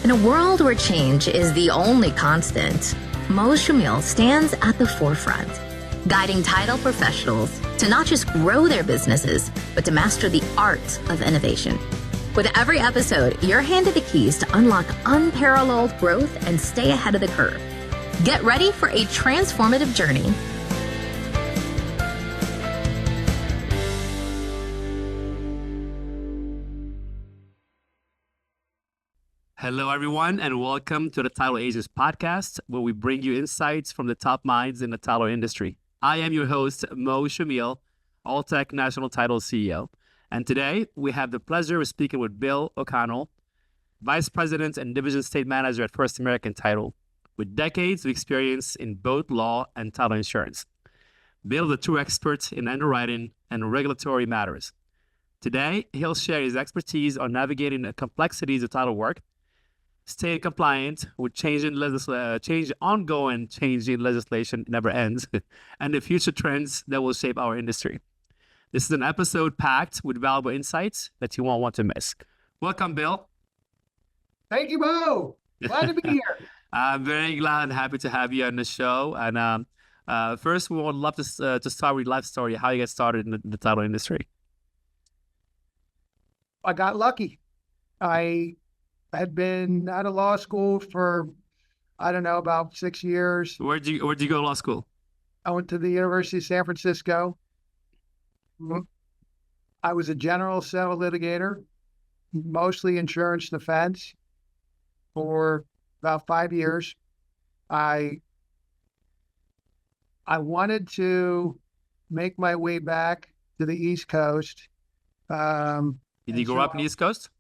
In a world where change is the only constant, Choumil stands at the forefront, guiding title professionals to not just grow their businesses, but to master the art of innovation. With every episode, you're handed the keys to unlock unparalleled growth and stay ahead of the curve. Get ready for a transformative journey. Hello, everyone, and welcome to the Title Agents podcast, where we bring you insights from the top minds in the title industry. I am your host, Choumil, All-Tech National Title CEO. And today, we have the pleasure of speaking with Bill Connell, Vice President and Division State Manager at First American Title, with decades of experience in both law and title insurance. Bill is a true expert in underwriting and regulatory matters. Today, he'll share his expertise on navigating the complexities of title work, staying compliant with ongoing changing legislation never ends, and the future trends that will shape our industry. This is an episode packed with valuable insights that you won't want to miss. Welcome, Bill. Thank you, Mo. Glad to be here. I'm very glad and happy to have you on the show. And first, we would love to start with your life story, how you got started in the title industry. I got lucky. I had been out of law school for, about 6 years. Where'd you go to law school? I went to the University of San Francisco. I was a general civil litigator, mostly insurance defense, for about 5 years. I wanted to make my way back to the East Coast. Did you grow up in the East Coast?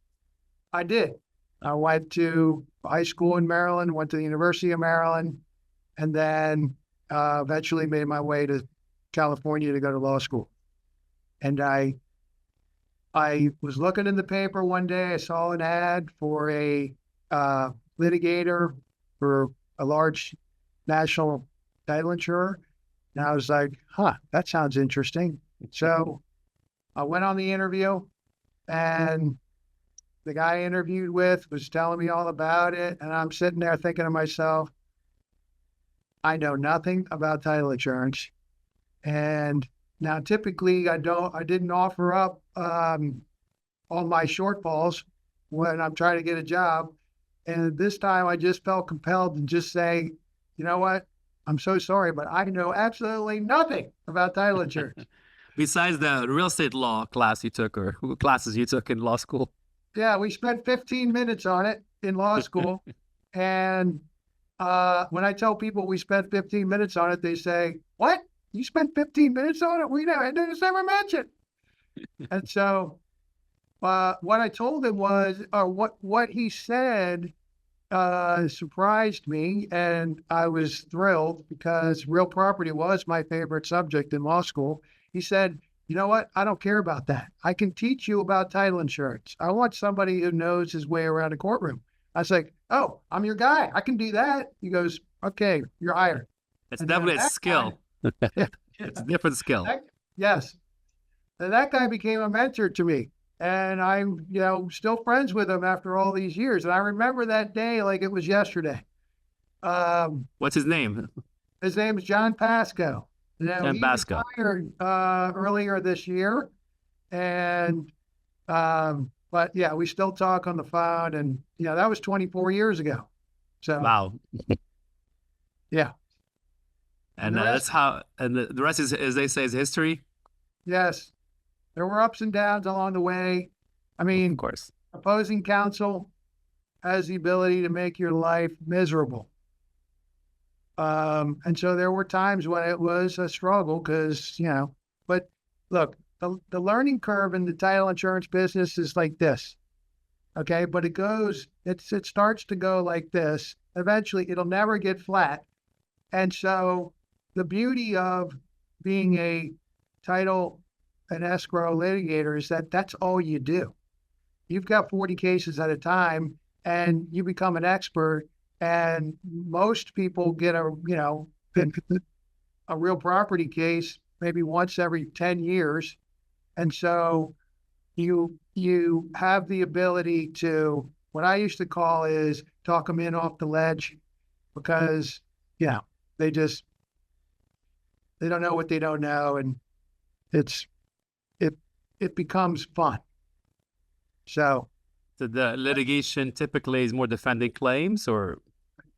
I did. I went to high school in Maryland, went to the University of Maryland, and then eventually made my way to California to go to law school. And I was looking in the paper one day. I saw an ad for a litigator for a large national title insurer. And I was like, that sounds interesting. So I went on the interview, and the guy I interviewed with was telling me all about it. And I'm sitting there thinking to myself, I know nothing about title insurance. And now typically I didn't offer up all my shortfalls when I'm trying to get a job. And this time I just felt compelled to just say, you know what? I'm so sorry, but I know absolutely nothing about title insurance. Besides the real estate law class you took or classes you took in law school. Yeah, we spent 15 minutes on it in law school. And when I tell people we spent 15 minutes on it, they say, what? You spent 15 minutes on it? I didn't ever mention. And so what I told him was, or what he said surprised me. And I was thrilled because real property was my favorite subject in law school. He said, you know what? I don't care about that. I can teach you about title insurance. I want somebody who knows his way around a courtroom. I was like, oh, I'm your guy. I can do that. He goes, okay, you're hired. It's definitely a skill. It's a different skill. Yes. And that guy became a mentor to me. And I'm, still friends with him after all these years. And I remember that day like it was yesterday. What's his name? His name is John Pasco. John he Pasco. retired earlier this year. And, but yeah, we still talk on the phone. And, that was 24 years ago. So, wow. Yeah. And that's how, and the rest is, as they say, is history. Yes. There were ups and downs along the way. I mean, of course, opposing counsel has the ability to make your life miserable. And so there were times when it was a struggle because, but look, the learning curve in the title insurance business is like this. Okay. But it starts to go like this. Eventually it'll never get flat. And so the beauty of being a title and escrow litigator is that that's all you do. You've got 40 cases at a time and you become an expert. And most people get a real property case maybe once every 10 years. And so you have the ability to what I used to call is talk them in off the ledge because, they just, they don't know what they don't know. And it's, it, it becomes fun. So The litigation typically is more defending claims or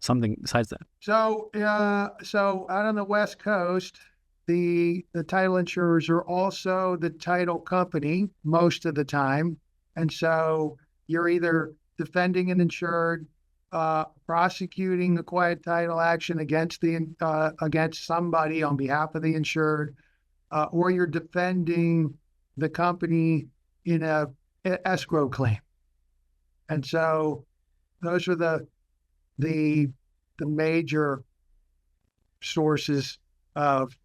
something besides that? So out on the West Coast, the title insurers are also the title company most of the time, and so you're either defending an insured, prosecuting a quiet title action against against somebody on behalf of the insured, or you're defending the company in a escrow claim. And so those are the major sources of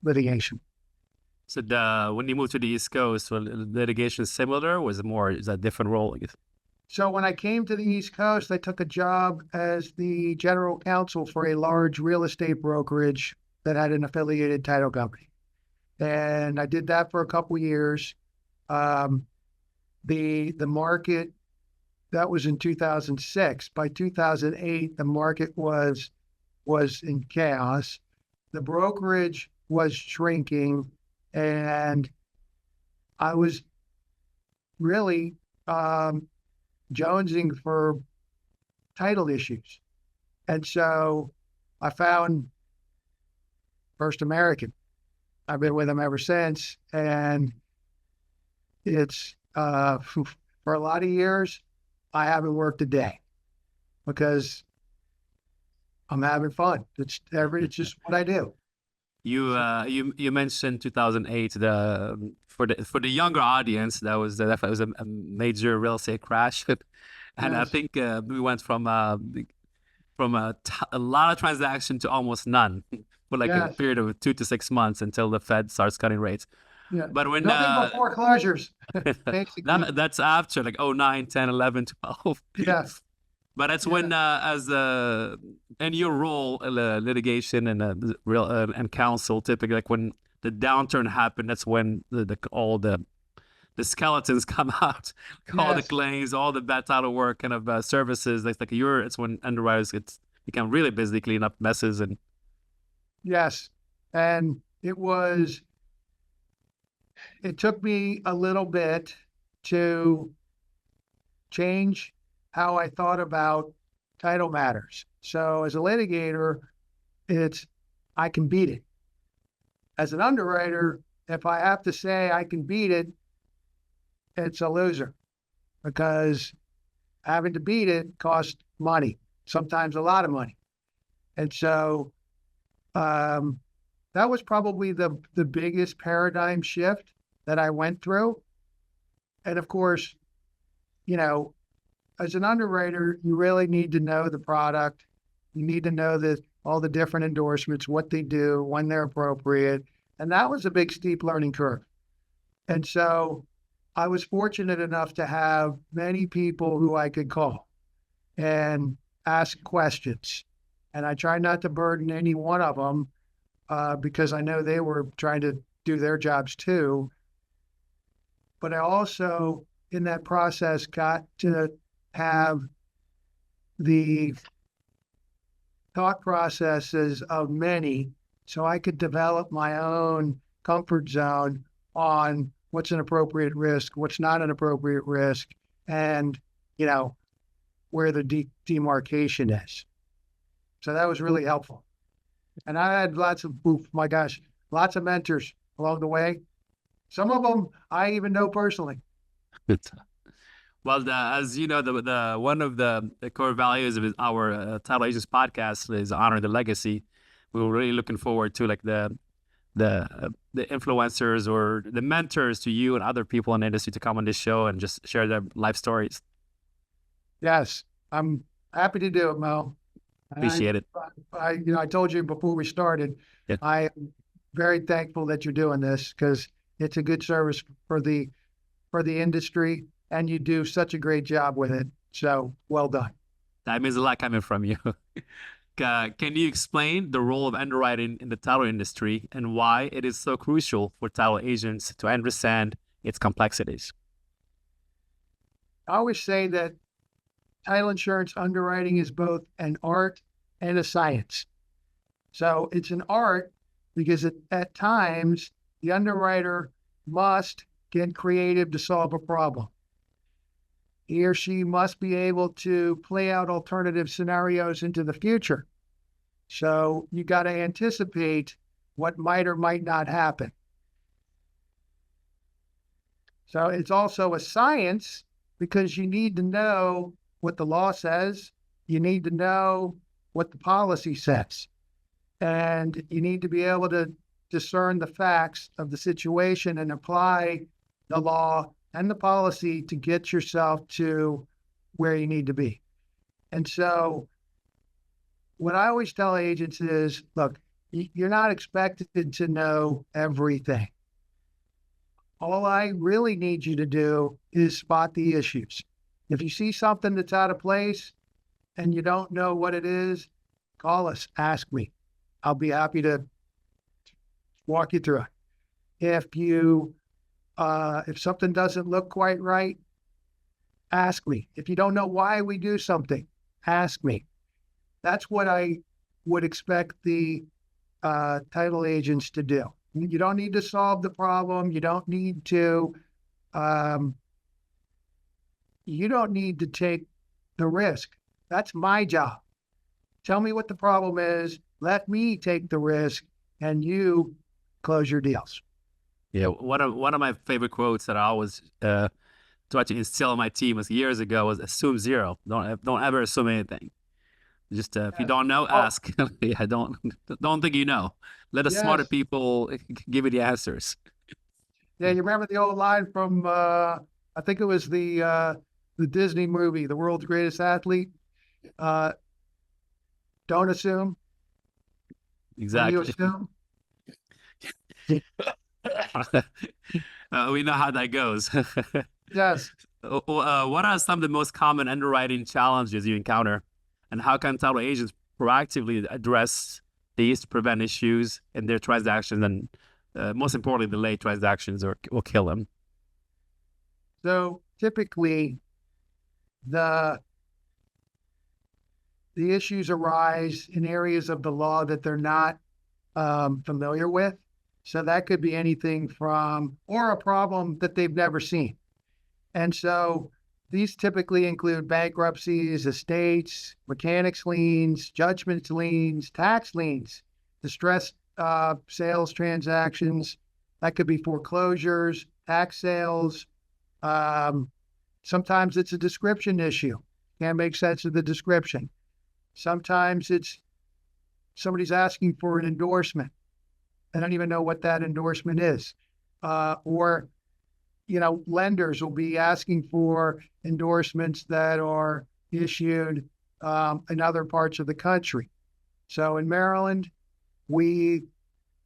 litigation. So when you moved to the East Coast, was litigation similar? Or was it more, is that a different role, I guess? So when I came to the East Coast, I took a job as the general counsel for a large real estate brokerage that had an affiliated title company. And I did that for a couple of years. The market, that was in 2006. By 2008, the market was in chaos. The brokerage was shrinking, and I was really jonesing for title issues. And so I found First American. I've been with them ever since. And it's for a lot of years, I haven't worked a day because I'm having fun. It's just what I do. You mentioned 2008. For the younger audience, that was a major real estate crash, and I Yes. think we went from a lot of transaction to almost none for like a Yes. period of 2 to 6 months until the Fed starts cutting rates. Yeah. But when Nothing but foreclosures, basically. that's after like 09, 10, 11, 12. Yeah. But that's Yeah. when, as in your role, litigation and real and counsel, typically, like when the downturn happened, that's when all the skeletons come out, all the Yes. claims, all the bad title work, kind of services. It's like it's when underwriters become really busy cleaning up messes and. Yes. And it took me a little bit to change how I thought about title matters. So as a litigator, I can beat it. As an underwriter, if I have to say I can beat it, it's a loser because having to beat it costs money, sometimes a lot of money. And so that was probably the biggest paradigm shift that I went through. And of course, as an underwriter, you really need to know the product. You need to know all the different endorsements, what they do, when they're appropriate. And that was a big, steep learning curve. And so I was fortunate enough to have many people who I could call and ask questions. And I try not to burden any one of them because I know they were trying to do their jobs too. But I also, in that process, got to have the thought processes of many so I could develop my own comfort zone on what's an appropriate risk, what's not an appropriate risk, and, where the demarcation is. So that was really helpful. And I had lots of mentors along the way. Some of them I even know personally. Well, as you know, the one of the core values of our Title Agents podcast is honor the legacy. We were really looking forward to like the influencers or the mentors to you and other people in the industry to come on this show and just share their life stories. Yes, I'm happy to do it, Mo. Appreciate it. I told you before we started, Yeah. I am very thankful that you're doing this because it's a good service for the industry, and you do such a great job with it. So well done. That means a lot coming from you. Can you explain the role of underwriting in the title industry and why it is so crucial for title agents to understand its complexities? I always say that title insurance underwriting is both an art and a science. So it's an art because at times the underwriter must get creative to solve a problem. He or she must be able to play out alternative scenarios into the future. So you got to anticipate what might or might not happen. So it's also a science because you need to know what the law says. You need to know what the policy says. And you need to be able to discern the facts of the situation and apply the law and the policy to get yourself to where you need to be. And so what I always tell agents is, look, you're not expected to know everything. All I really need you to do is spot the issues. If you see something that's out of place and you don't know what it is, call us, ask me. I'll be happy to walk you through it. If something doesn't look quite right, ask me. If you don't know why we do something, ask me. That's what I would expect the title agents to do. You don't need to solve the problem. You don't need to take the risk. That's my job. Tell me what the problem is. Let me take the risk, and you close your deals. Yeah, one of my favorite quotes that I always try to instill in my team was years ago was assume zero. Don't ever assume anything. Just if you don't know, ask. Yeah, don't think you know. Let the smarter people give you the answers. Yeah, you remember the old line from I think it was the Disney movie, The World's Greatest Athlete. Don't assume. Exactly. When you assume. We know how that goes. Yes. What are some of the most common underwriting challenges you encounter, and how can title agents proactively address these to prevent issues in their transactions and, most importantly, delay transactions or will kill them? So typically, the issues arise in areas of the law that they're not familiar with. So that could be anything from, or a problem that they've never seen. And so these typically include bankruptcies, estates, mechanics liens, judgment liens, tax liens, distressed sales transactions. That could be foreclosures, tax sales. Sometimes it's a description issue. Can't make sense of the description. Sometimes it's somebody's asking for an endorsement. I don't even know what that endorsement is. Or lenders will be asking for endorsements that are issued in other parts of the country. So in Maryland, we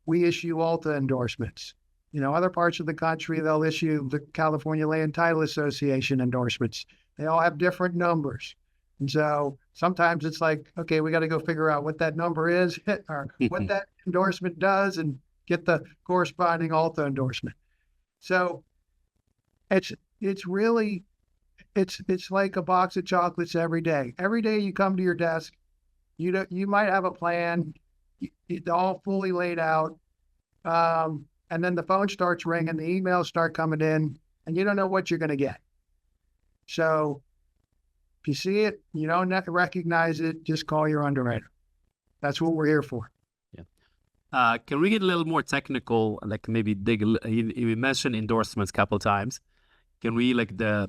issue Alta endorsements. Other parts of the country, they'll issue the California Land Title Association endorsements. They all have different numbers. And so sometimes it's like, okay, we got to go figure out what that number is or what that endorsement does and get the corresponding Alta endorsement. So it's really like a box of chocolates every day. Every day you come to your desk, you might have a plan, it's all fully laid out, and then the phone starts ringing, the emails start coming in, and you don't know what you're going to get. So if you see it, you don't recognize it, just call your underwriter. That's what we're here for. Yeah. Can we get a little more technical? Like maybe you mentioned endorsements a couple of times. Can we dig a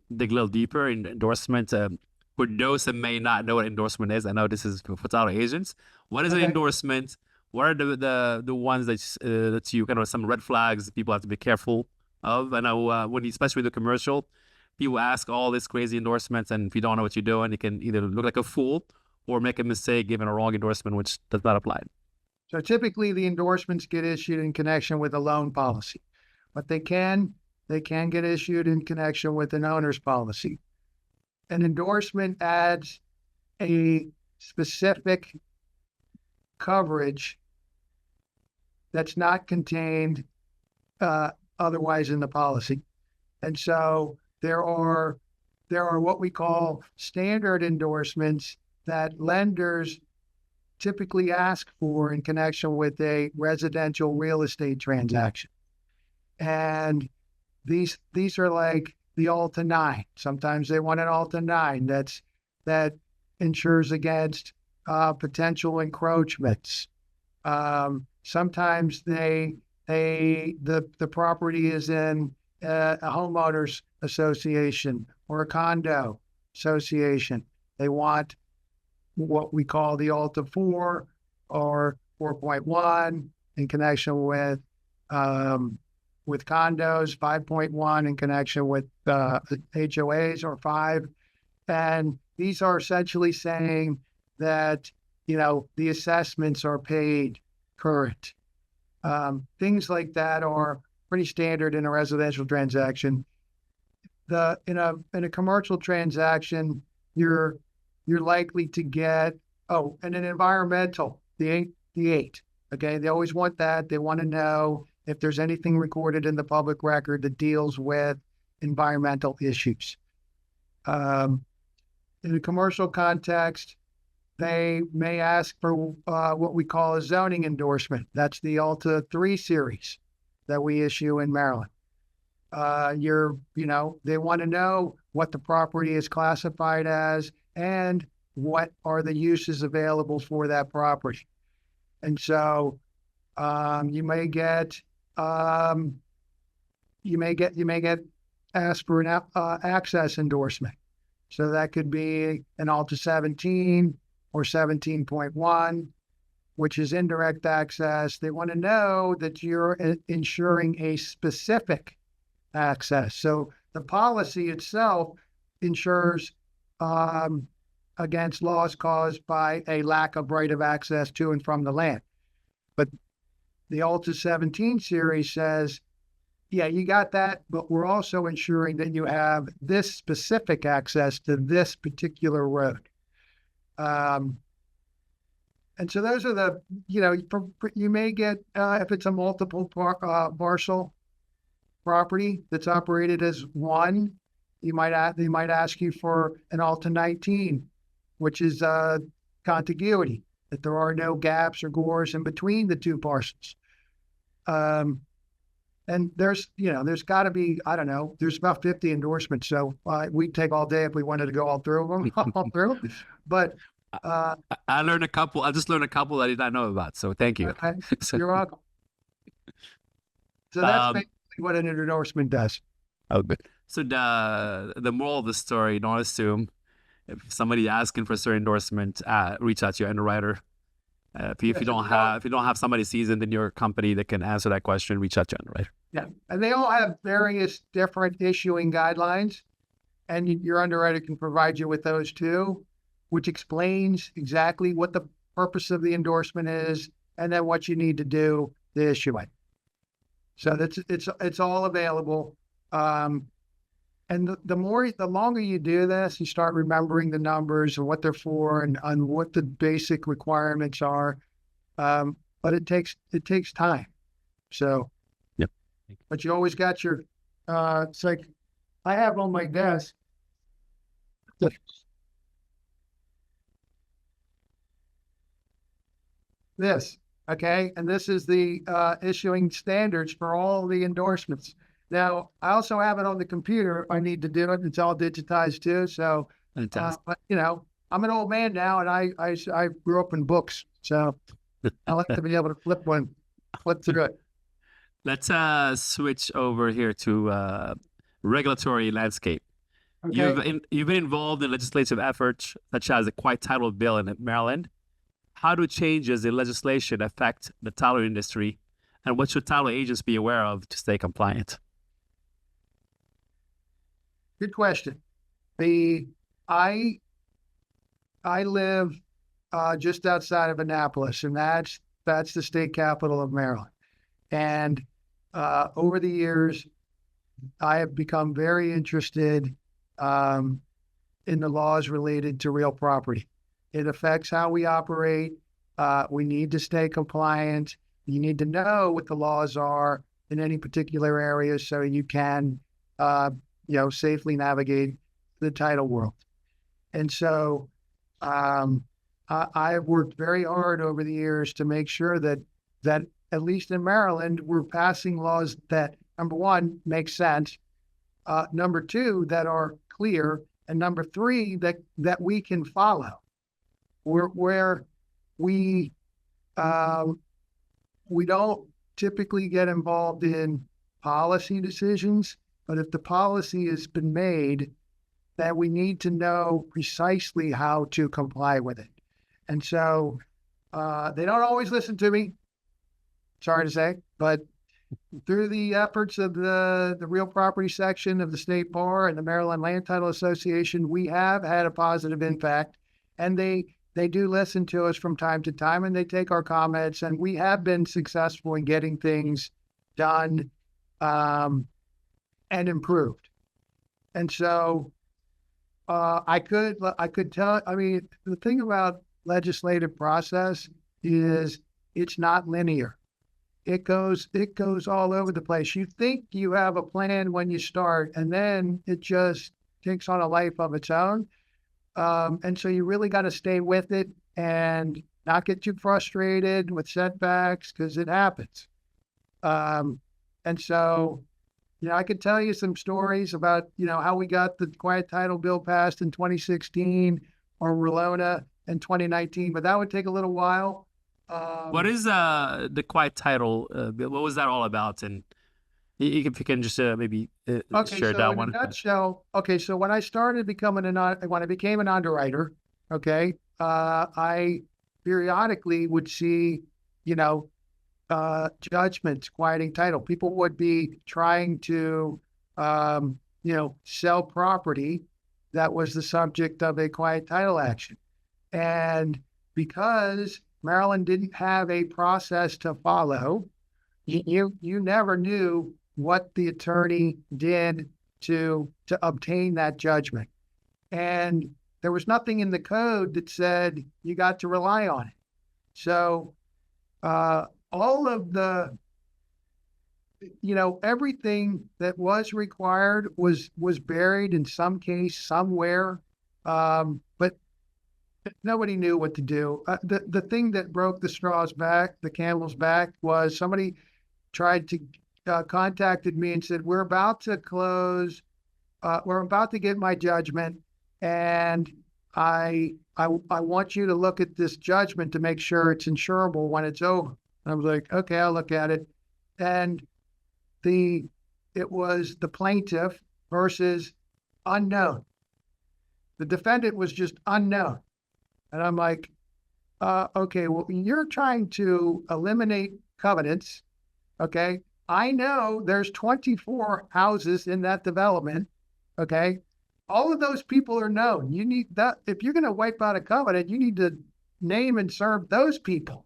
little deeper in endorsement? For those that may not know what endorsement is, I know this is for title agents. What is an endorsement? What are the ones that you kind of some red flags people have to be careful of? I know especially with the commercial, people ask all these crazy endorsements, and if you don't know what you're doing, you can either look like a fool or make a mistake giving a wrong endorsement, which does not apply. So typically the endorsements get issued in connection with a loan policy, but they can get issued in connection with an owner's policy. An endorsement adds a specific coverage that's not contained otherwise in the policy. And so there are there are what we call standard endorsements that lenders typically ask for in connection with a residential real estate transaction. And these are like the Alta 9. Sometimes they want an Alta 9 that insures against potential encroachments. Sometimes the property is in a homeowners association or a condo association. They want what we call the Alta 4 or 4.1 in connection with condos, 5.1 in connection with HOAs or 5. And these are essentially saying that, the assessments are paid current. Things like that are pretty standard in a residential transaction. In a commercial transaction, you're likely to get, and an environmental, the 8. Okay, they always want that. They want to know if there's anything recorded in the public record that deals with environmental issues. In a commercial context, they may ask for what we call a zoning endorsement. That's the Alta 3 series that we issue in Maryland. They want to know what the property is classified as and what are the uses available for that property. And so you may get asked for an access endorsement. So that could be an Alta 17 or 17.1, which is indirect access. They want to know that you're insuring a specific access. So the policy itself insures against loss caused by a lack of right of access to and from the land. But the Alta 17 series says, yeah, you got that, but we're also ensuring that you have this specific access to this particular road. And so those are the, you may get, if it's a multiple parcel property that's operated as one, they might ask you for an Alta 19, which is contiguity, that there are no gaps or gores in between the two parcels. And there's got to be, I don't know, there's about 50 endorsements. So we'd take all day if we wanted to go all through them, But I learned a couple. I just learned a couple that I did not know about. So thank you. Okay. You're welcome. So that's basically what an endorsement does. Oh, good. So the moral of the story, don't assume if somebody asking for a certain endorsement, reach out to your underwriter. If you don't have somebody seasoned in your company that can answer that question, reach out to your underwriter. Yeah, and they all have various different issuing guidelines, and your underwriter can provide you with those too, which explains exactly what the purpose of the endorsement is, and then what you need to do to issue it. So it's all available. And the longer you do this, you start remembering the numbers and what they're for and what the basic requirements are. But it takes time. So, yep. But you always got your, it's like I have on my desk this, okay? And this is the issuing standards for all the endorsements. Now, I also have it on the computer if I need to do it. It's all digitized too. So, but I'm an old man now, and I grew up in books, so I like to be able to flip through it. Let's switch over here to regulatory landscape. Okay. You've been involved in legislative efforts such as the Quiet Title Bill in Maryland. How do changes in legislation affect the title industry, and what should title agents be aware of to stay compliant? Good question. I live just outside of Annapolis, and that's the state capital of Maryland. And over the years, I have become very interested in the laws related to real property. It affects how we operate. We need to stay compliant. You need to know what the laws are in any particular area so you can, safely navigate the title world. And so I've worked very hard over the years to make sure that at least in Maryland, we're passing laws that, number one, make sense, number two, that are clear, and number three, that we can follow. Where we don't typically get involved in policy decisions, but if the policy has been made, that we need to know precisely how to comply with it. And so they don't always listen to me, sorry to say, but through the efforts of the real property section of the State Bar and the Maryland Land Title Association, we have had a positive impact, and they do listen to us from time to time, and they take our comments, and we have been successful in getting things done and improved. And so I could tell, I mean, the thing about legislative process is it's not linear. It goes all over the place. You think you have a plan when you start, and then it just takes on a life of its own. And so you really got to stay with it and not get too frustrated with setbacks, because it happens. And so, I could tell you some stories about, how we got the quiet title bill passed in 2016 or Relona in 2019, but that would take a little while. What is the quiet title bill? What was that all about? And if you can just maybe share that one. In a nutshell, so when I started when I became an underwriter, I periodically would see, judgments quieting title. People would be trying to, sell property that was the subject of a quiet title action. And because Maryland didn't have a process to follow, you never knew what the attorney did to obtain that judgment. And there was nothing in the code that said you got to rely on it. So all of the, everything that was required was buried in some case somewhere, but nobody knew what to do. The thing that broke the camel's back, was somebody tried to contacted me and said, we're about to close, we're about to get my judgment, and I want you to look at this judgment to make sure it's insurable when it's over. And I was like, okay, I'll look at it. And it was the plaintiff versus unknown. The defendant was just unknown. And I'm like, okay, well, you're trying to eliminate covenants. Okay. I know there's 24 houses in that development. Okay. All of those people are known. You need that. If you're going to wipe out a covenant, you need to name and serve those people.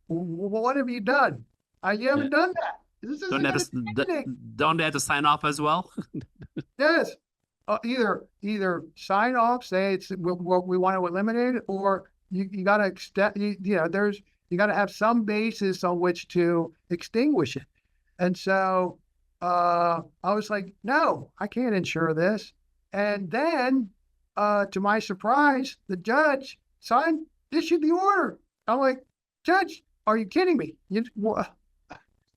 What have you done? You haven't done that. This don't they have to sign off as well? Yes. Either sign off, say it's what we want to eliminate it, or you got to extend. You got to have some basis on which to extinguish it. And so I was like, no, I can't insure this. And then, to my surprise, the judge issued the order. I'm like, Judge, are you kidding me?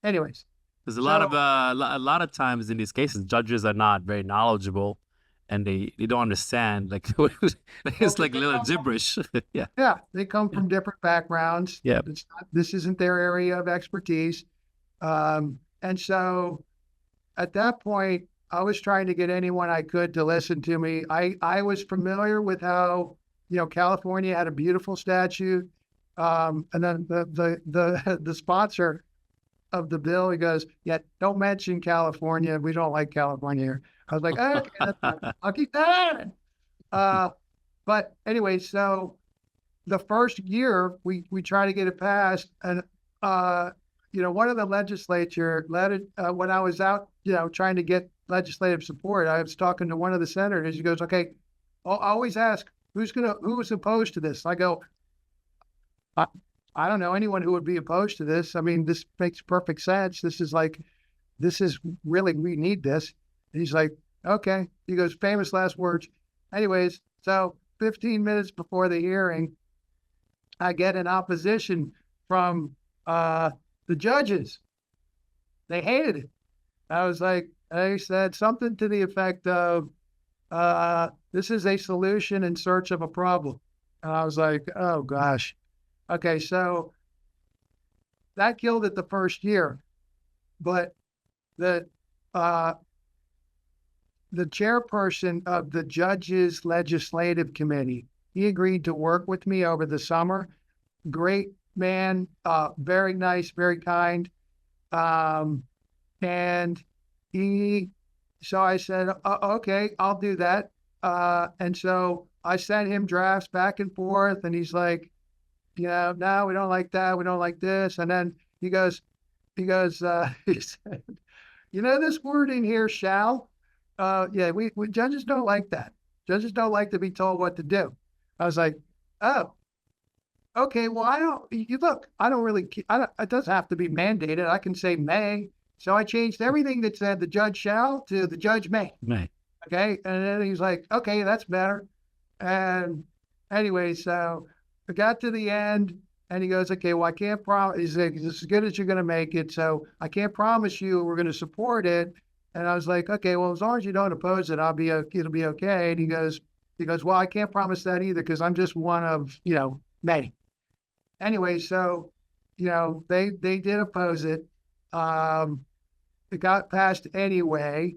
Anyways, there's a lot of times in these cases, judges are not very knowledgeable, and they don't understand. Like it's like a little gibberish. Yeah. Yeah, they come from different backgrounds. Yeah, this isn't their area of expertise, and so at that point, I was trying to get anyone I could to listen to me. I was familiar with how California had a beautiful statute, and then the sponsor of the bill, he goes, yeah, don't mention California. We don't like California here. I was like, okay, I'll keep that in. But anyway, so the first year we try to get it passed, and one of the legislature when I was out, trying to get legislative support, I was talking to one of the senators. He goes, okay, I always ask who was opposed to this. I go, I don't know anyone who would be opposed to this. I mean, this makes perfect sense. This is really, we need this. And he's like, okay. He goes, famous last words, anyways, so 15 minutes before the hearing, I get an opposition from the judges. They hated it. I was like, they said something to the effect of, this is a solution in search of a problem. And I was like, oh gosh. Okay, so that killed it the first year. But the chairperson of the judges legislative committee, he agreed to work with me over the summer. Great man, very nice, very kind. And so I said, okay, I'll do that. And so I sent him drafts back and forth, and he's like, no, we don't like that. We don't like this. And then he said, this word in here, shall? Yeah, we judges don't like that. Judges don't like to be told what to do. I was like, oh, okay, well, I don't really, it doesn't have to be mandated. I can say may. So I changed everything that said the judge shall to the judge may. May. Okay. And then he's like, okay, that's better. And anyway, so I got to the end and he goes, okay, well, I can't promise. He's like, it's as good as you're going to make it. So I can't promise you we're going to support it. And I was like, okay, well, as long as you don't oppose it, it'll be okay. And he goes, well, I can't promise that either because I'm just one of, many. Anyway, so, they did oppose it. It got passed anyway.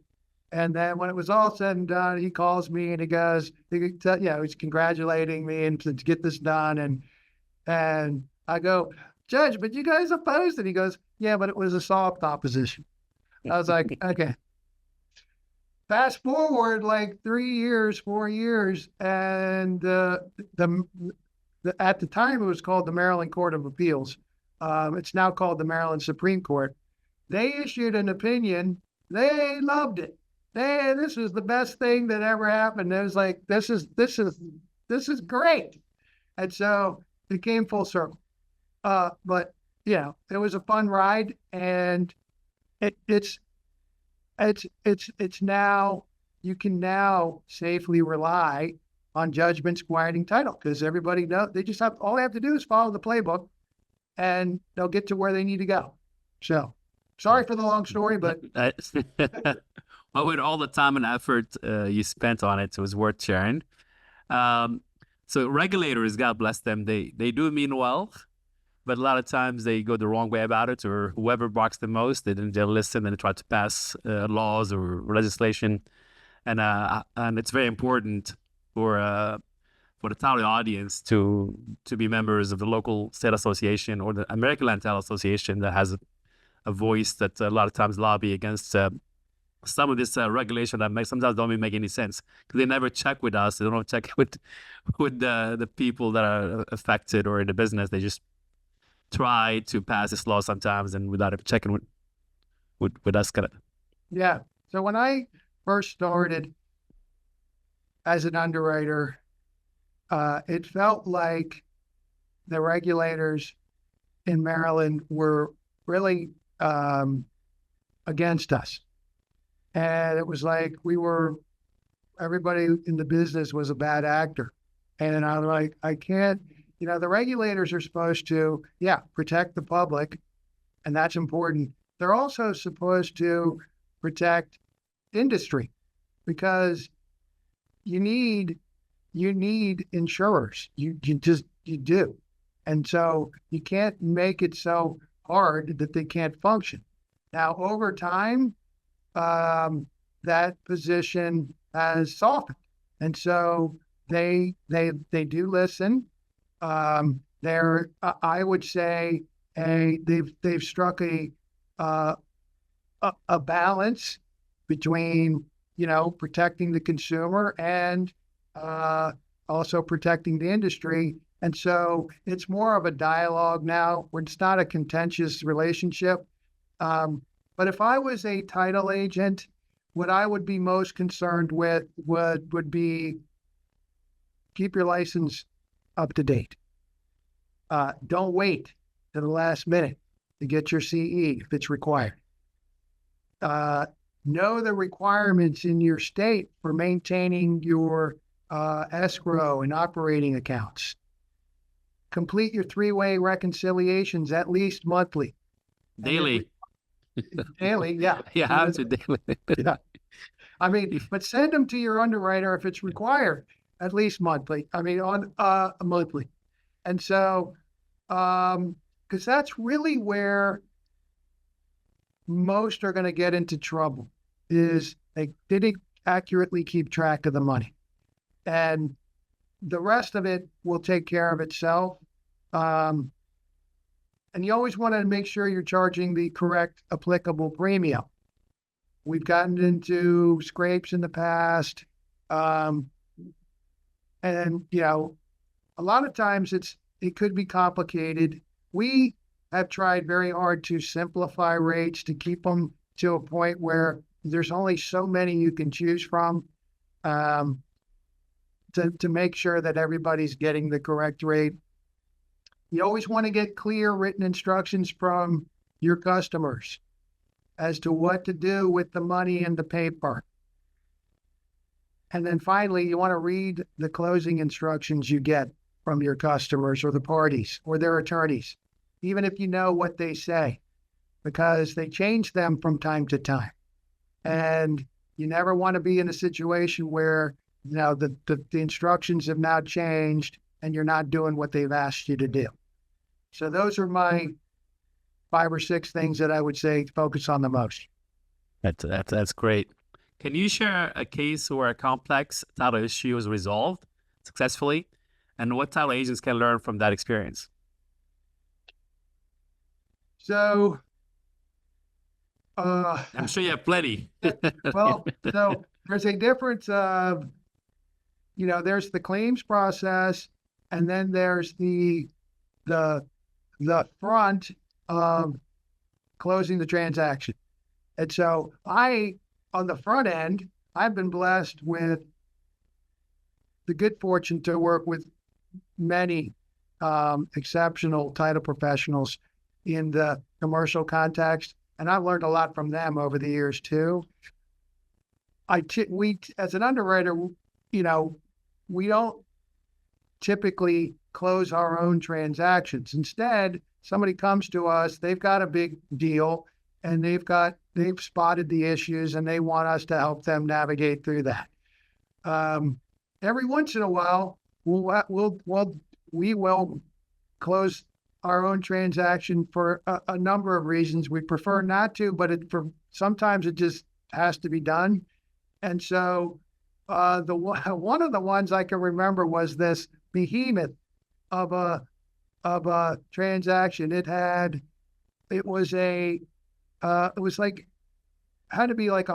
And then when it was all said and done, he calls me and he goes, he's congratulating me and to get this done. And I go, Judge, but you guys opposed it. He goes, yeah, but it was a soft opposition. I was like, okay. Fast forward like 4 years, and at the time it was called the Maryland Court of Appeals. It's now called the Maryland Supreme Court. They issued an opinion. They loved it. This was the best thing that ever happened. It was like, this is great. And so it came full circle. But it was a fun ride, and it's now, you can now safely rely on judgments quieting title because everybody knows all they have to do is follow the playbook and they'll get to where they need to go. So sorry for the long story, but well, with all the time and effort you spent on it, it was worth sharing. So regulators, God bless them, they do mean well, but a lot of times they go the wrong way about it, or whoever barks the most, they'll listen and try to pass laws or legislation, and it's very important for the title audience to be members of the local state association or the American Land Title Association that has a voice that a lot of times lobby against some of this regulation that sometimes don't even make any sense because they never check with us. They don't check with the people that are affected or in the business. They just try to pass this law sometimes and without checking with us. Yeah. So when I first started as an underwriter, it felt like the regulators in Maryland were really against us. And it was like everybody in the business was a bad actor. And I was like, I can't, the regulators are supposed to, protect the public, and that's important. They're also supposed to protect industry because you need insurers. You do. And so you can't make it so hard that they can't function. Now, over time, that position has softened. And so they do listen. I would say they've struck a balance between protecting the consumer and also protecting the industry. And so it's more of a dialogue now where it's not a contentious relationship. But if I was a title agent, what I would be most concerned with would be keep your license up to date. Don't wait to the last minute to get your CE if it's required. Know the requirements in your state for maintaining your escrow and operating accounts. Complete your three-way reconciliations at least monthly. Daily. Daily, yeah. You have to daily. Yeah. I mean, but send them to your underwriter if it's required, at least monthly. I mean, on monthly. And so, because that's really where most are going to get into trouble, is they didn't accurately keep track of the money. And the rest of it will take care of itself. And you always want to make sure you're charging the correct applicable premium. We've gotten into scrapes in the past. And, a lot of times it could be complicated. We have tried very hard to simplify rates to keep them to a point where there's only so many you can choose from, to make sure that everybody's getting the correct rate. You always want to get clear written instructions from your customers as to what to do with the money and the paper. And then finally, you want to read the closing instructions you get from your customers or the parties or their attorneys, even if you know what they say, because they change them from time to time. And you never want to be in a situation where, the instructions have now changed and you're not doing what they've asked you to do. So those are my 5 or 6 things that I would say focus on the most. That's great. Can you share a case where a complex title issue was resolved successfully, and what title agents can learn from that experience? So, I'm sure you have plenty. Well, so there's a difference of, there's the claims process, and then there's the front of closing the transaction. And so on the front end, I've been blessed with the good fortune to work with many exceptional title professionals in the commercial context. And I've learned a lot from them over the years too. We, as an underwriter, we don't typically close our own transactions. Instead, somebody comes to us, they've got a big deal, and they've spotted the issues, and they want us to help them navigate through that. Every once in a while, we will close our own transaction for a number of reasons. We prefer not to, but sometimes it just has to be done. And so one of the ones I can remember was this behemoth of a transaction. It was like, had to be like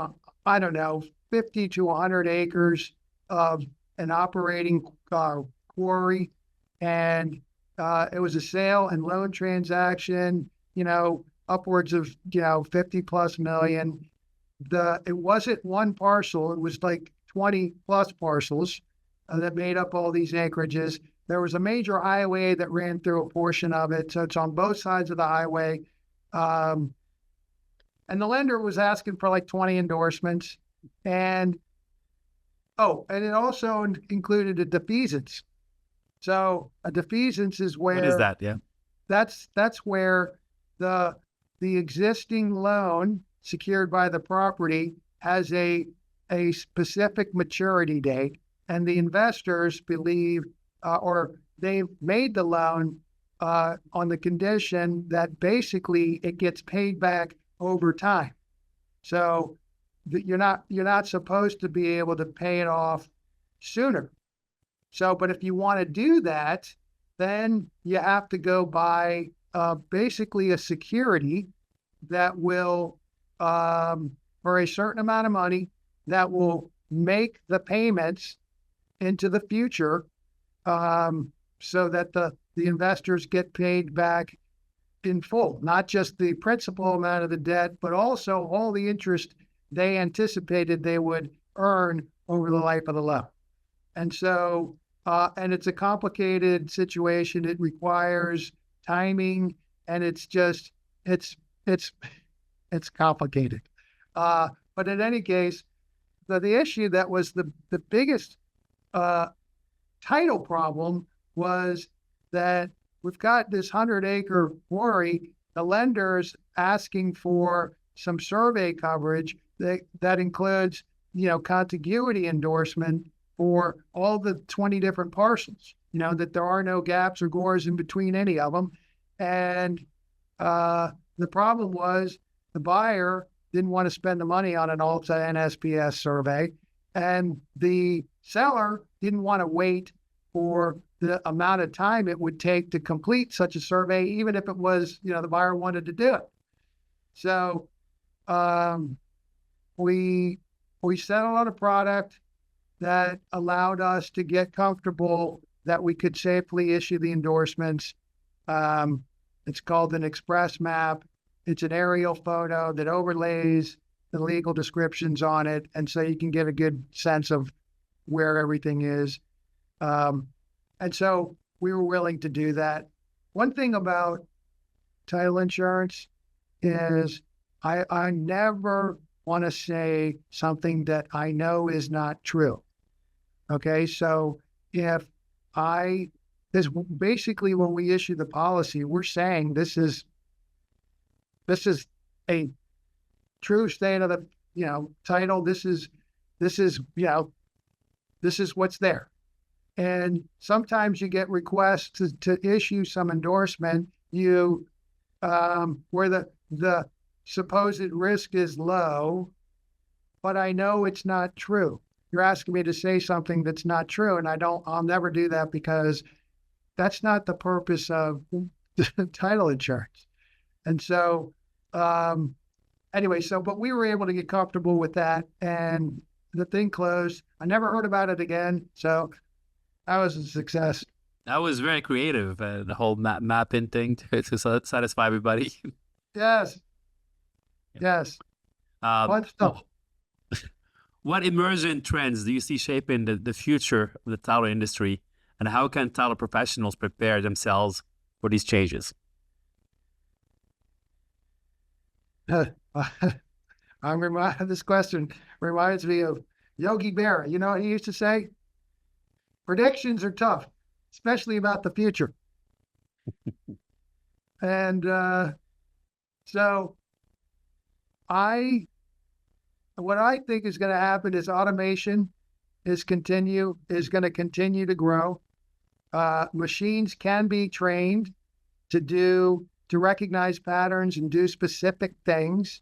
50 to 100 acres of an operating quarry. And it was a sale and loan transaction, upwards of, 50 plus million. It wasn't one parcel. It was like 20 plus parcels that made up all these acreages. There was a major highway that ran through a portion of it. So it's on both sides of the highway. And the lender was asking for like 20 endorsements. And it also included a defeasance. So a defeasance is where... What is that? Yeah. That's where the existing loan secured by the property has a specific maturity date, and the investors believe, or they've made the loan on the condition that basically it gets paid back over time. So you're not supposed to be able to pay it off sooner. So, but if you want to do that, then you have to go buy basically a security that will, for a certain amount of money, that will make the payments into the future, so that the investors get paid back in full, not just the principal amount of the debt, but also all the interest they anticipated they would earn over the life of the loan. And so, and it's a complicated situation. It requires timing, and it's complicated. But in any case, the issue that was the biggest title problem was that we've got this 100-acre quarry, the lender's asking for some survey coverage that includes, contiguity endorsement for all the 20 different parcels, that there are no gaps or gores in between any of them. And the problem was the buyer didn't want to spend the money on an Alta NSPS survey, and the seller didn't want to wait for the amount of time it would take to complete such a survey, even if it was, the buyer wanted to do it. So we settled on a product that allowed us to get comfortable that we could safely issue the endorsements. It's called an express map. It's an aerial photo that overlays the legal descriptions on it, and so you can get a good sense of where everything is. And so we were willing to do that. One thing about title insurance is I never want to say something that I know is not true. Okay, so because basically when we issue the policy, we're saying this is a true state of the, title. This is what's there. And sometimes you get requests to issue some endorsement where the supposed risk is low, but I know it's not true. You're asking me to say something that's not true, and I'll never do that, because that's not the purpose of title insurance. And so, but we were able to get comfortable with that, and the thing closed. I never heard about it again. So that was a success. That was very creative, the whole mapping thing to satisfy everybody. Yes. Yes. Fun stuff. What emerging trends do you see shaping the future of the title industry, and how can title professionals prepare themselves for these changes? This question reminds me of Yogi Berra. You know what he used to say? Predictions are tough, especially about the future. And so what I think is going to happen is automation is going to continue to grow. Machines can be trained to recognize patterns and do specific things,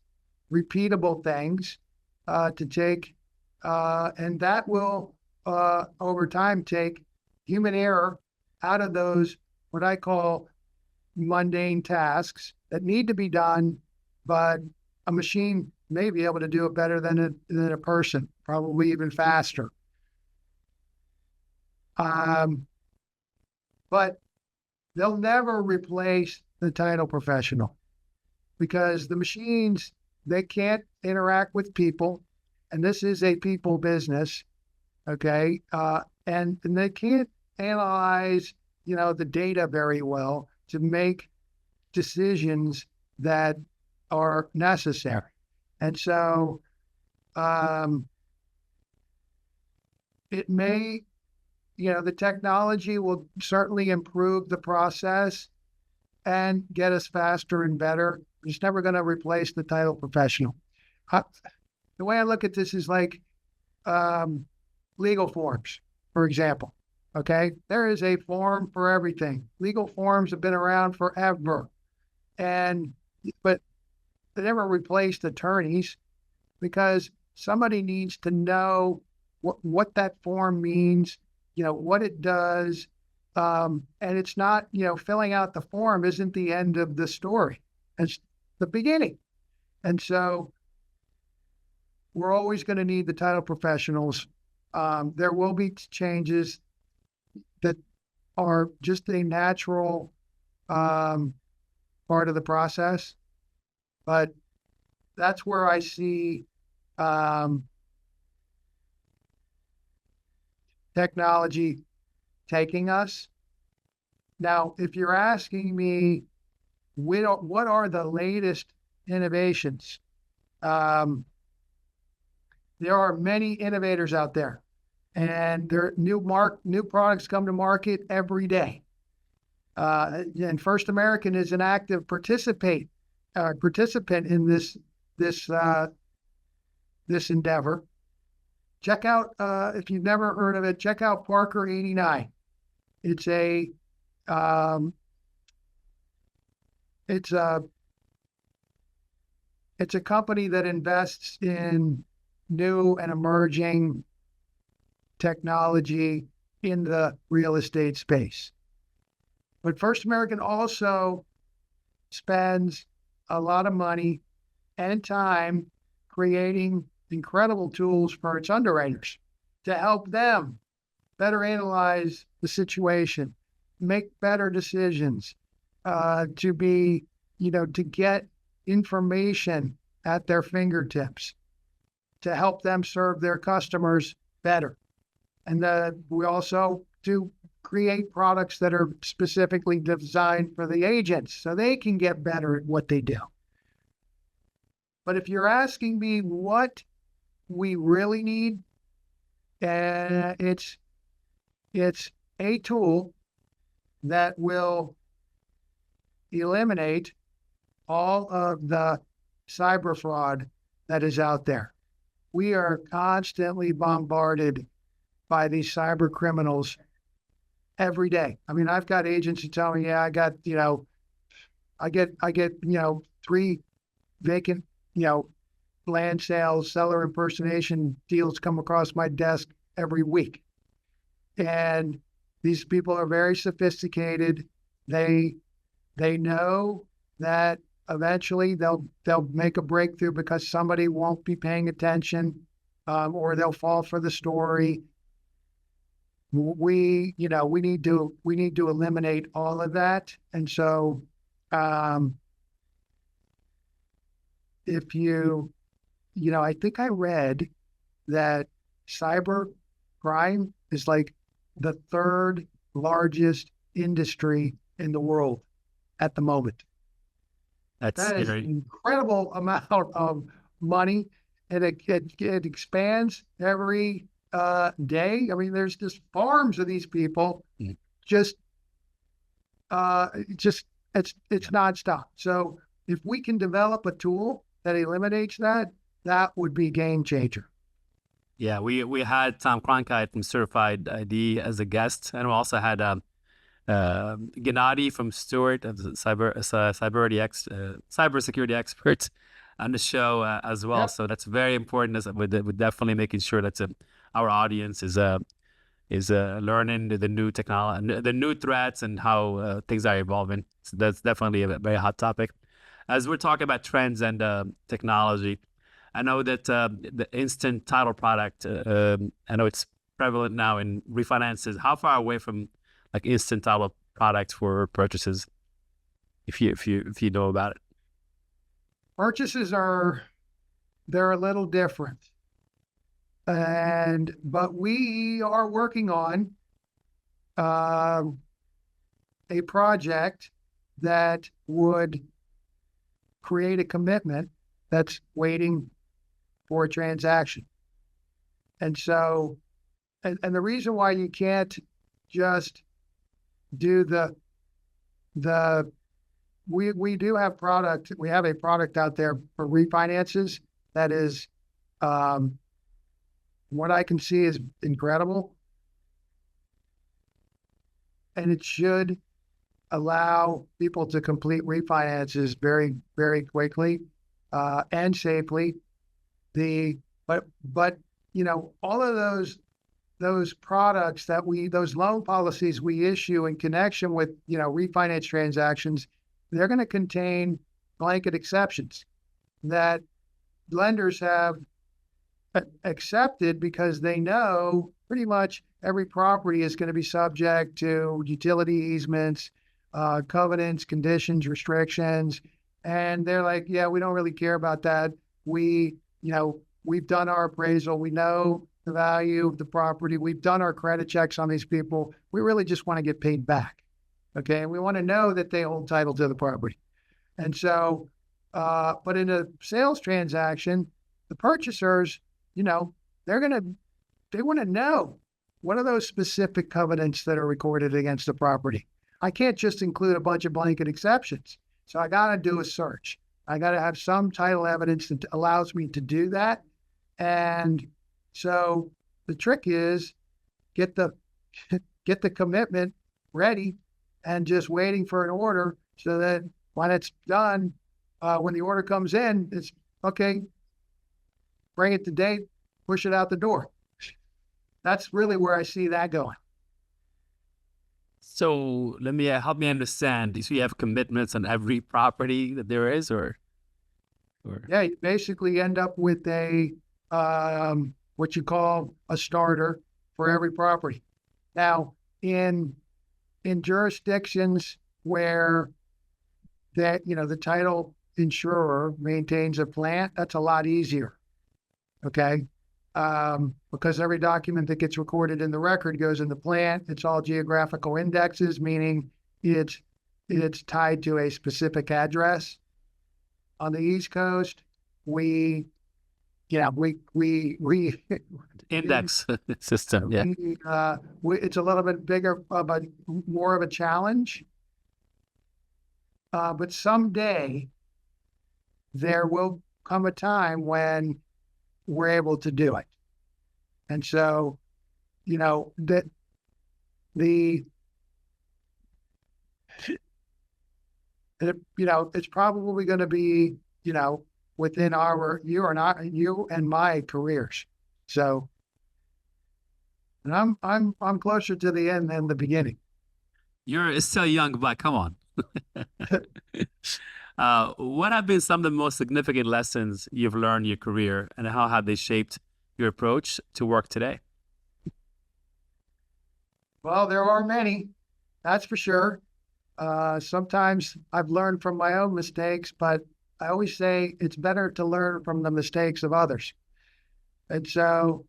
repeatable things, and that will over time take human error out of those, what I call mundane tasks that need to be done, but a machine may be able to do it better than a person, probably even faster. But they'll never replace the title professional, because the machines, they can't interact with people, and this is a people business, okay? And they can't analyze, the data very well to make decisions that are necessary. And so it may, the technology will certainly improve the process and get us faster and better. It's never going to replace the title professional. The way I look at this is like legal forms, for example. Okay, there is a form for everything. Legal forms have been around forever, but they never replaced attorneys, because somebody needs to know what that form means, what it does. And it's not, filling out the form isn't the end of the story. It's the beginning. And so we're always going to need the title professionals. There will be changes that are just a natural part of the process. But that's where I see technology taking us. Now, if you're asking me, what are the latest innovations? There are many innovators out there, and there are new products come to market every day. And First American is an active participant in this endeavor. Check out, if you've never heard of it, check out Parker 89. It's a company that invests in new and emerging technology in the real estate space. But First American also spends a lot of money and time creating incredible tools for its underwriters to help them better analyze the situation, make better decisions, to get information at their fingertips to help them serve their customers better. And we also do create products that are specifically designed for the agents so they can get better at what they do. But if you're asking me what we really need, it's a tool that will eliminate all of the cyber fraud that is out there. We are constantly bombarded by these cyber criminals every day. I mean, I've got agents who tell me, yeah, I get 3 vacant, land sales, seller impersonation deals come across my desk every week. And these people are very sophisticated. They know that eventually they'll make a breakthrough because somebody won't be paying attention, or they'll fall for the story. We need to eliminate all of that. And so, if I think I read that cyber crime is like the 3rd largest industry in the world at the moment. That is an incredible amount of money, and it expands every day. I mean, there's just farms of these people. It's nonstop. So if we can develop a tool that eliminates that would be a game changer. Yeah, we had Tom Cronkite from Certified ID as a guest, and we also had Gennady from Stewart, cybersecurity expert, on the show as well. Yep. So that's very important. We're definitely making sure that our audience is learning the new technology, the new threats, and how things are evolving. So that's definitely a very hot topic. As we're talking about trends and technology, I know that the instant title product, I know it's prevalent now in refinances. How far away from like instant title products for purchases, if you know about it? Purchases they're a little different, but we are working on a project that would create a commitment that's waiting for a transaction. And so, and the reason why you can't just do we do have product. We have a product out there for refinances that is, what I can see is incredible. And it should allow people to complete refinances very, very quickly and safely. But all of those products those loan policies we issue in connection with refinance transactions, they're going to contain blanket exceptions that lenders have accepted because they know pretty much every property is going to be subject to utility easements, covenants, conditions, restrictions. And they're like, yeah, we don't really care about that. We've done our appraisal. We know the value of the property. We've done our credit checks on these people. We really just want to get paid back. Okay. And we want to know that they hold title to the property. And so, but in a sales transaction, the purchasers, they want to know what are those specific covenants that are recorded against the property? I can't just include a bunch of blanket exceptions. So I got to do a search. I got to have some title evidence that allows me to do that. And so the trick is get the commitment ready and just waiting for an order so that when it's done, when the order comes in, it's okay, bring it to date, push it out the door. That's really where I see that going. So let me help me understand. So you have commitments on every property that there is, or? Yeah, you basically end up with a what you call a starter for every property. Now, in jurisdictions where the title insurer maintains a plant, that's a lot easier. Okay. Because every document that gets recorded in the record goes in the plant. It's all geographical indexes, meaning it's tied to a specific address. On the East Coast, we Index system, yeah. It's a little bit bigger, but more of a challenge. But someday there will come a time when we're able to do it. And so, it's probably going to be, within you and my careers. So, and I'm closer to the end than the beginning. You're still young, but come on. What have been some of the most significant lessons you've learned in your career, and how have they shaped your approach to work today? Well, there are many, that's for sure. Sometimes I've learned from my own mistakes, but I always say it's better to learn from the mistakes of others. And so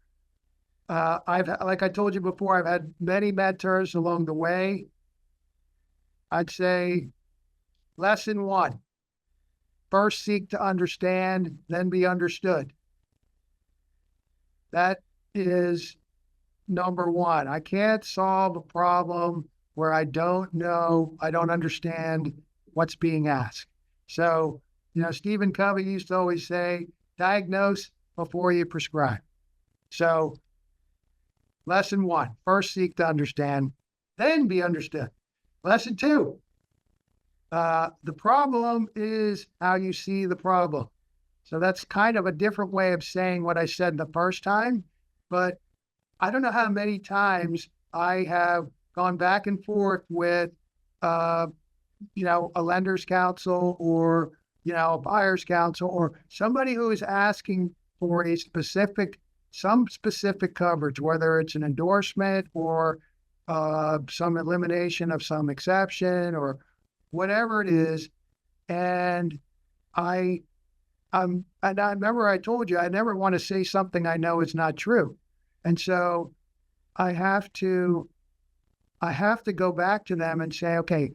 like I told you before, I've had many mentors along the way. I'd say lesson 1, first seek to understand, then be understood. That is number 1. I can't solve a problem where I don't understand what's being asked. So, Stephen Covey used to always say, diagnose before you prescribe. So, lesson 1, first seek to understand, then be understood. Lesson 2, the problem is how you see the problem. So that's kind of a different way of saying what I said the first time, but I don't know how many times I have gone back and forth with, a lender's counsel or, a buyer's counsel or somebody who is asking for some specific coverage, whether it's an endorsement or some elimination of some exception or whatever it is. And I remember I told you, I never want to say something I know is not true. And so I have to go back to them and say, okay,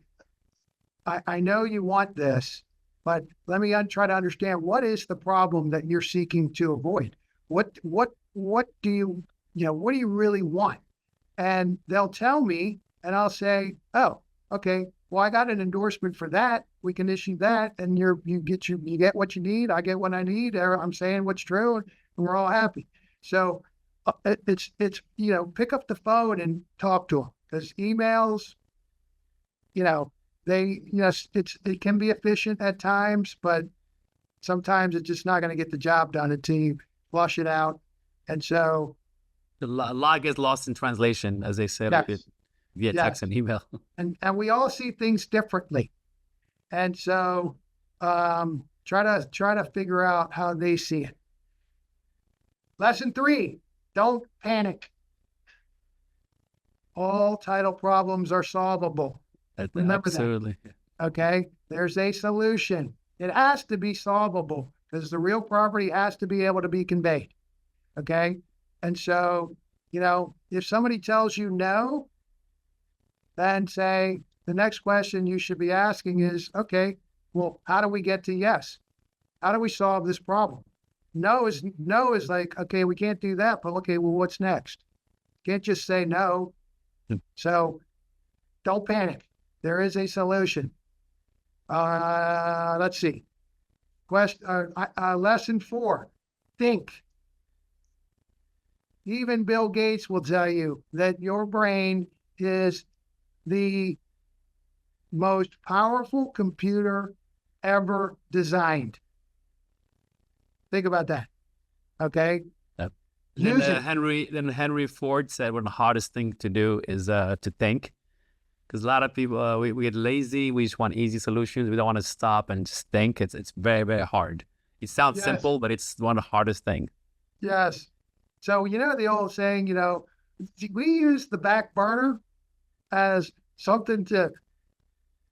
I know you want this, but let me try to understand, what is the problem that you're seeking to avoid? What do you really want? And they'll tell me, and I'll say, oh, okay, well, I got an endorsement for that. We can issue that, and you get what you need. I get what I need. I'm saying what's true, and we're all happy. So it's pick up the phone and talk to them, because emails, it can be efficient at times, but sometimes it's just not going to get the job done until you flush it out. And so a lot gets lost in translation, as they said, yes, via text and email. And we all see things differently. And so try to figure out how they see it. Lesson 3, don't panic. All title problems are solvable. Remember Absolutely. that. Okay? There's a solution. It has to be solvable because the real property has to be able to be conveyed. Okay? And so, if somebody tells you no, then say the next question you should be asking is, okay, well, how do we get to yes? How do we solve this problem? No is like, okay, we can't do that, but okay, well, what's next? Can't just say no. So don't panic. There is a solution. Let's see. Lesson 4, think. Even Bill Gates will tell you that your brain is the most powerful computer ever designed. Think about that. Okay. Yep. Use it. Henry Ford said one of the hardest thing to do is to think, because a lot of people we get lazy. We just want easy solutions. We don't want to stop and just think. It's very, very hard. It sounds simple, but it's one of the hardest things. Yes. So the old saying, we use the back burner as something to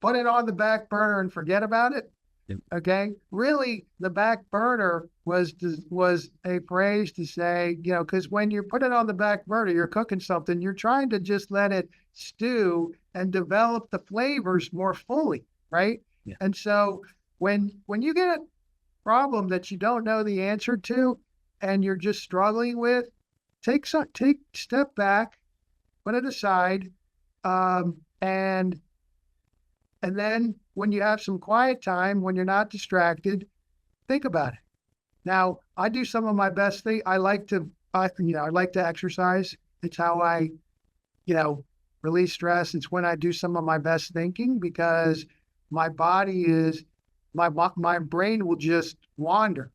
put it on the back burner and forget about it. Yep. Okay. Really, the back burner was a phrase to say, because when you put it on the back burner, you're cooking something, you're trying to just let it stew and develop the flavors more fully, right? Yeah. And so when you get a problem that you don't know the answer to and you're just struggling with, take step back, put it aside, and then when you have some quiet time, when you're not distracted, think about it. Now, I do some of my best things. I like to exercise. It's how I, release stress. It's when I do some of my best thinking, because my brain will just wander.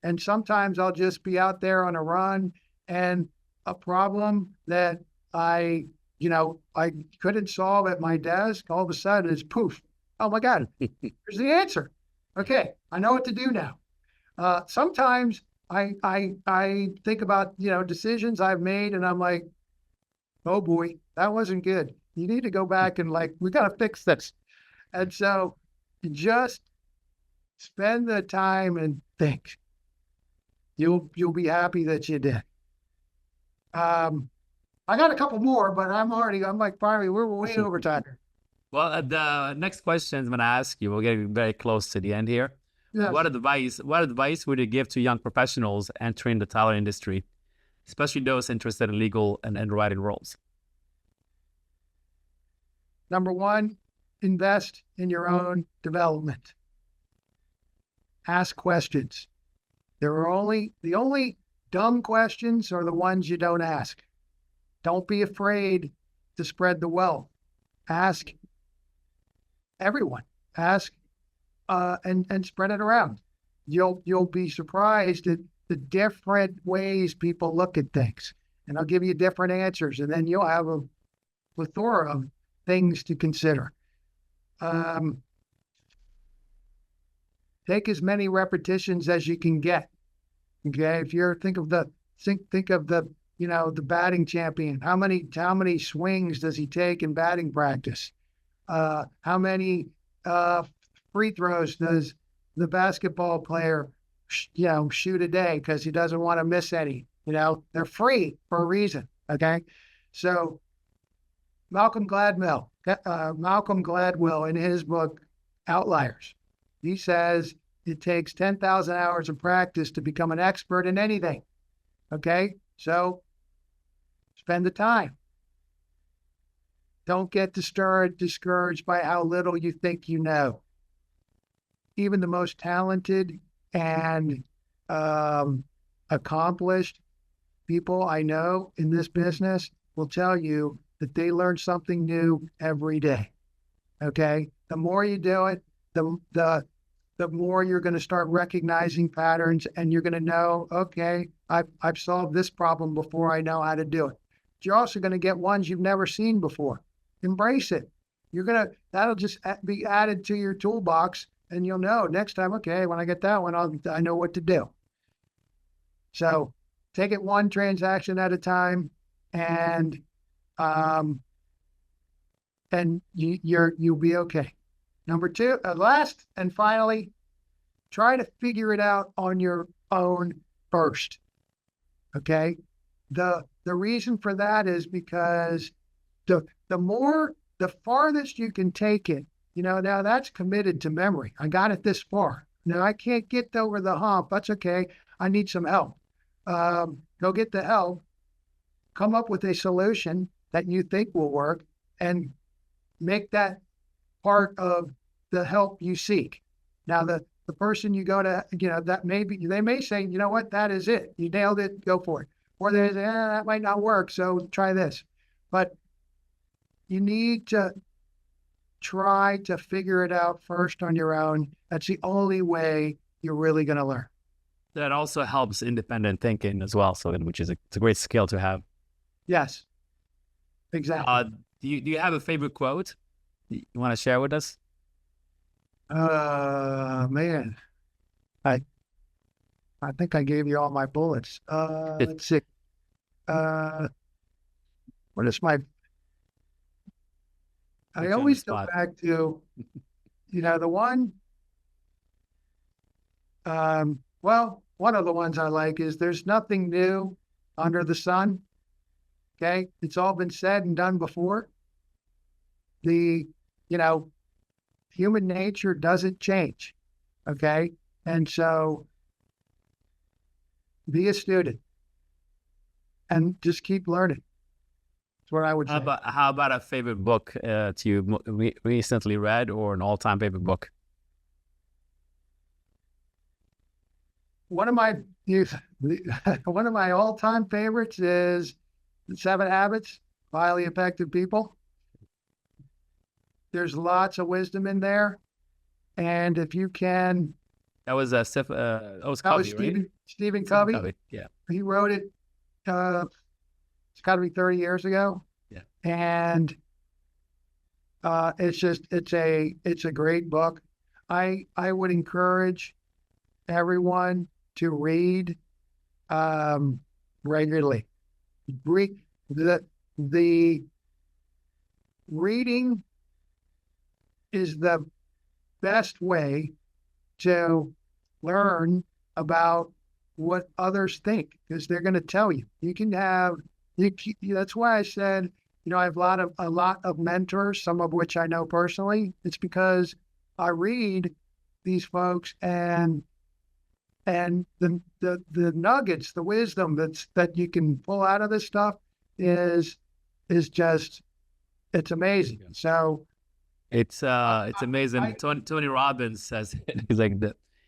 And sometimes I'll just be out there on a run, and a problem that I couldn't solve at my desk, all of a sudden it's poof. Oh my God, here's the answer. Okay, I know what to do now. Sometimes I think about, decisions I've made, and I'm like, oh boy, that wasn't good. You need to go back and we got to fix this. And so just spend the time and think. You'll be happy that you did. I got a couple more, but finally, we're way over time. Well, the next question I'm going to ask you, we're getting very close to the end here. Yes. What advice would you give to young professionals entering the title industry, especially those interested in legal and underwriting roles? Number 1, invest in your own development. Ask questions. The only dumb questions are the ones you don't ask. Don't be afraid to spread the wealth. Ask everyone. Ask and spread it around. You'll be surprised at the different ways people look at things, and I'll give you different answers, and then you'll have a plethora of things to consider. Take as many repetitions as you can get. Okay, if you're think of the batting champion. How many swings does he take in batting practice? How many free throws does the basketball player shoot a day, because he doesn't want to miss any? They're free for a reason. Okay, so Malcolm Gladwell in his book Outliers, he says it takes 10,000 hours of practice to become an expert in anything. Okay, so spend the time. Don't get discouraged by how little you think you know. Even the most talented and accomplished people I know in this business will tell you that they learn something new every day. Okay? The more you do it, the more you're going to start recognizing patterns, and you're going to know, okay, I've solved this problem before. I know how to do it. But you're also going to get ones you've never seen before. Embrace it. That'll just be added to your toolbox, and you'll know next time, okay, when I get that one, I know what to do. So take it one transaction at a time, and you'll be okay. Number 2, last and finally, try to figure it out on your own first. Okay? The reason for that is because the farthest you can take it, now that's committed to memory. I got it this far. Now I can't get over the hump. That's okay. I need some help. Go get the help. come up with a solution that you think will work and make that part of the help you seek. Now, the person you go to, that they may say, you know what, that is it. You nailed it, go for it. Or they say, that might not work, so try this. But you need to try to figure it out first on your own. That's the only way you're really going to learn. That also helps independent thinking as well. So, which is it's a great skill to have. Yes, exactly. Do you have a favorite quote you want to share with us? Man, I think I gave you all my bullets. Let's see. What is my? I always go back to, the one. Well, one of the ones I like is "There's nothing new under the sun." Okay, it's all been said and done before. Human nature doesn't change. Okay, and so be a student and just keep learning. That's what I would say. How about a favorite book you recently read, or an all-time favorite book? One of my all-time favorites is The 7 Habits of Highly Effective People. There's lots of wisdom in there, and if you can, that was Covey, right? Stephen Covey. Yeah, he wrote it. It's got to be 30 years ago. Yeah, and it's a great book. I would encourage everyone to read regularly. The reading is the best way to learn about what others think, because they're going to tell you. That's why I said, I have a lot of mentors, some of which I know personally. It's because I read these folks, and the nuggets, the wisdom that you can pull out of this stuff is just, it's amazing. So it's amazing. Tony Robbins says he's like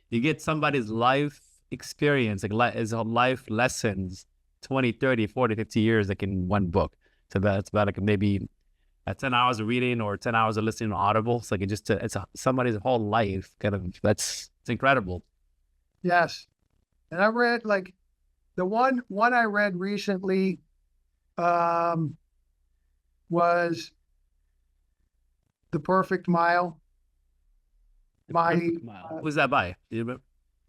you get somebody's life experience, like his life lessons, 20, 30, 40, 50 years, like in one book. So that's about like maybe 10 hours of reading or 10 hours of listening to Audible. It's like it's somebody's whole life kind of. It's incredible. Yes. And I read, like, the one I read recently was The Perfect Mile. Who's that by? Do you remember?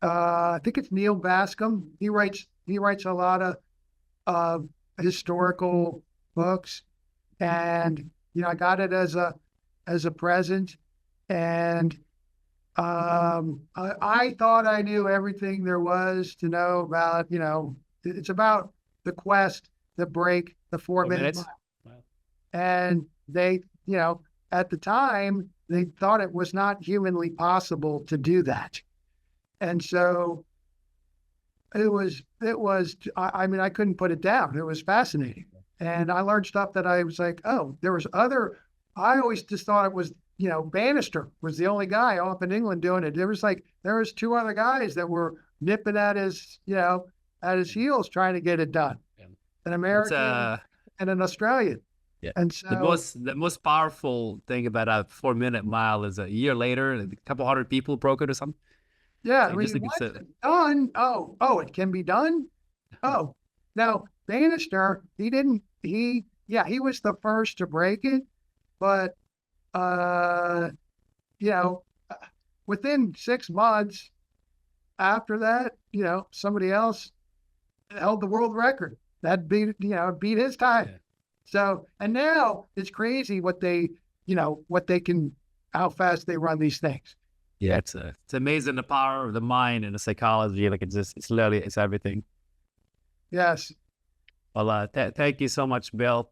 I think it's Neil Bascom. He writes a lot of historical books, and I got it as a present, and I thought I knew everything there was to know about. It's about the quest to break the 4-minute mile. Wow. And they, at the time, they thought it was not humanly possible to do that. And so it was, I mean, I couldn't put it down. It was fascinating. And I learned stuff that I was like, oh, I always just thought it was, Bannister was the only guy off in England doing it. There was 2 other guys that were nipping at his heels trying to get it done. Yeah. An American and an Australian. Yeah. And so the most powerful thing about a 4-minute mile is a year later, a couple hundred people broke it or something. Yeah. So once it's done, it can be done. Oh, now Bannister, he was the first to break it, but within 6 months after that, somebody else held the world record. That beat his time. Yeah. So, and now it's crazy how fast they run these things. Yeah, it's amazing, the power of the mind and the psychology. Like it's literally, it's everything. Yes. Well, thank you so much, Bill.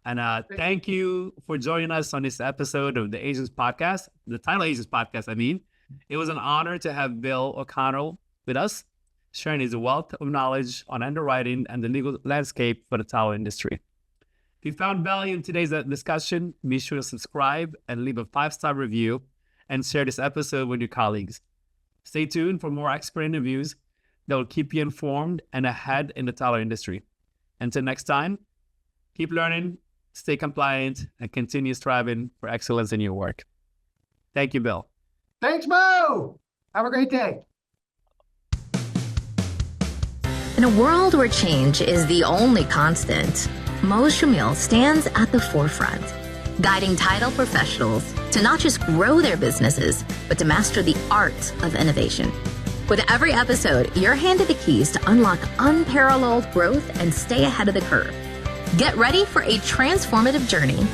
And thank you for joining us on this episode of the Asians Podcast, the Title Asians Podcast, I mean. It was an honor to have Bill O'Connell with us, sharing his wealth of knowledge on underwriting and the legal landscape for the title industry. If you found value in today's discussion, be sure to subscribe and leave a 5-star review and share this episode with your colleagues. Stay tuned for more expert interviews that will keep you informed and ahead in the title industry. Until next time, keep learning, stay compliant, and continue striving for excellence in your work. Thank you, Bill. Thanks, Mo. Have a great day. In a world where change is the only constant, Choumil stands at the forefront, guiding title professionals to not just grow their businesses, but to master the art of innovation. With every episode, you're handed the keys to unlock unparalleled growth and stay ahead of the curve. Get ready for a transformative journey